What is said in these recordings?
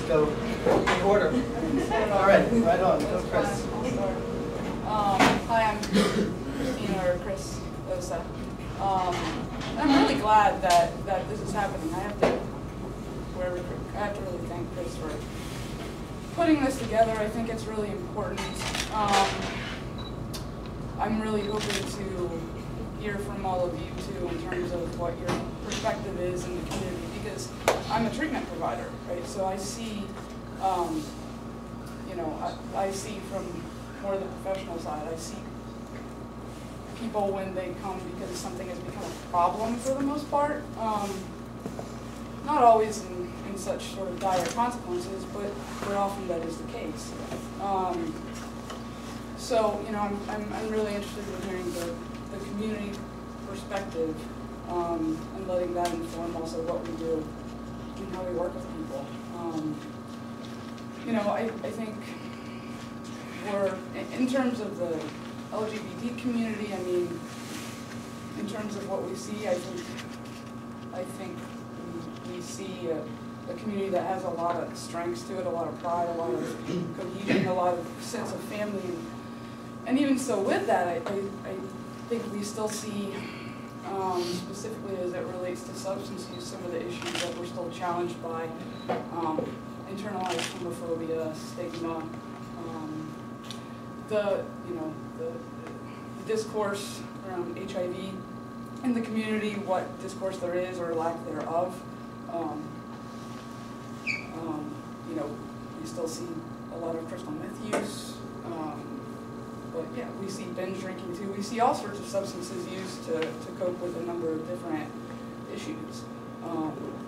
just go in order. All right, right on. Go, Chris. Hi, I'm Kristina, or Chris Oseth. I'm really glad that this is happening. I have to really thank Chris for putting this together. I think it's really important. I'm really hoping to hear from all of you too in terms of what your perspective is in the community, because I'm a treatment provider, right? So I see, I see from more the professional side. I see people when they come because something has become a problem for the most part. Not always in such sort of dire consequences, but often that is the case. So I'm really interested in hearing the community perspective and letting that inform also what we do and how we work with people. I think we're, in terms of the LGBT community, I mean, in terms of what we see, I think we see a community that has a lot of strengths to it, a lot of pride, a lot of cohesion, a lot of sense of family. And even so with that, I think we still see, specifically as it relates to substance use, some of the issues that we're still challenged by, internalized homophobia, stigma, the discourse around HIV in the community, what discourse there is or lack thereof. We still see a lot of crystal meth use, but yeah, we see binge drinking too. We see all sorts of substances used to cope with a number of different issues.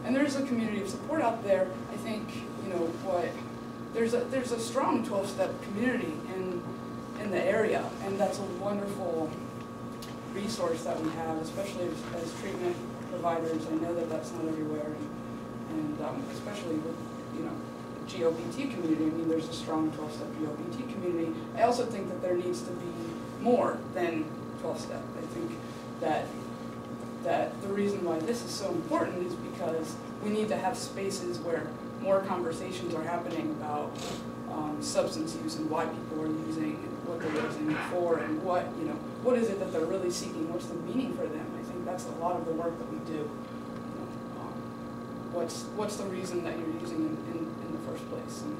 And there's a community of support out there. I think, there's a strong 12-step community in the area, and that's a wonderful resource that we have, especially as treatment providers. I know that that's not everywhere, and especially with, the GLBT community. I mean, there's a strong 12-step GLBT community. I also think that there needs to be more than 12-step. I think that the reason why this is so important is because we need to have spaces where more conversations are happening about substance use and why people are using and what they're using it for, and what is it that they're really seeking, what's the meaning for them. I think that's a lot of the work that we do. What's the reason that you're using in the first place, and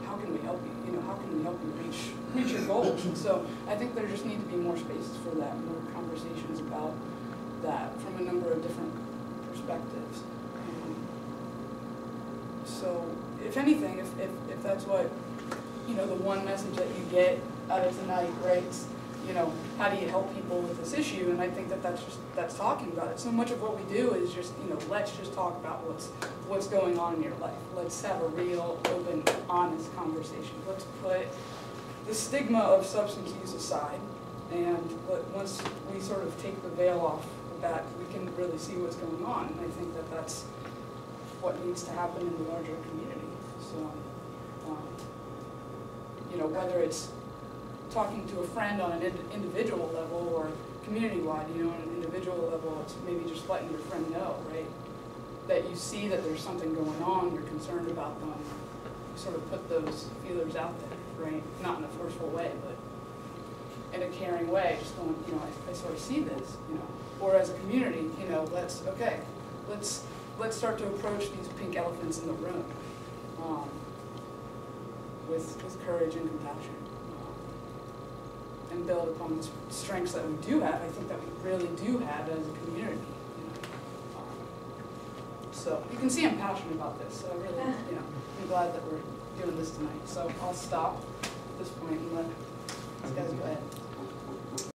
how can we help you? How can we help you reach your goals? And so I think there just need to be more spaces for that, more conversations about that from a number of different perspectives. So if anything, if that's what, the one message that you get out of tonight, right, how do you help people with this issue? And I think that's talking about it. So much of what we do is just, let's just talk about what's going on in your life. Let's have a real, open, honest conversation. Let's put the stigma of substance use aside, and once we sort of take the veil off of that, we can really see what's going on. And I think that's what needs to happen in the larger community. So, whether it's talking to a friend on an individual level or community-wide, on an individual level, it's maybe just letting your friend know, right? That you see that there's something going on, you're concerned about them. You sort of put those feelers out there, right? Not in a forceful way, but in a caring way, just going, I sort of see this, Or as a community, let's start to approach these pink elephants in the room with courage and compassion, and build upon the strengths that we do have. I think that we really do have as a community. So you can see I'm passionate about this. So I really, I'm glad that we're doing this tonight. So I'll stop at this point and let these guys go ahead.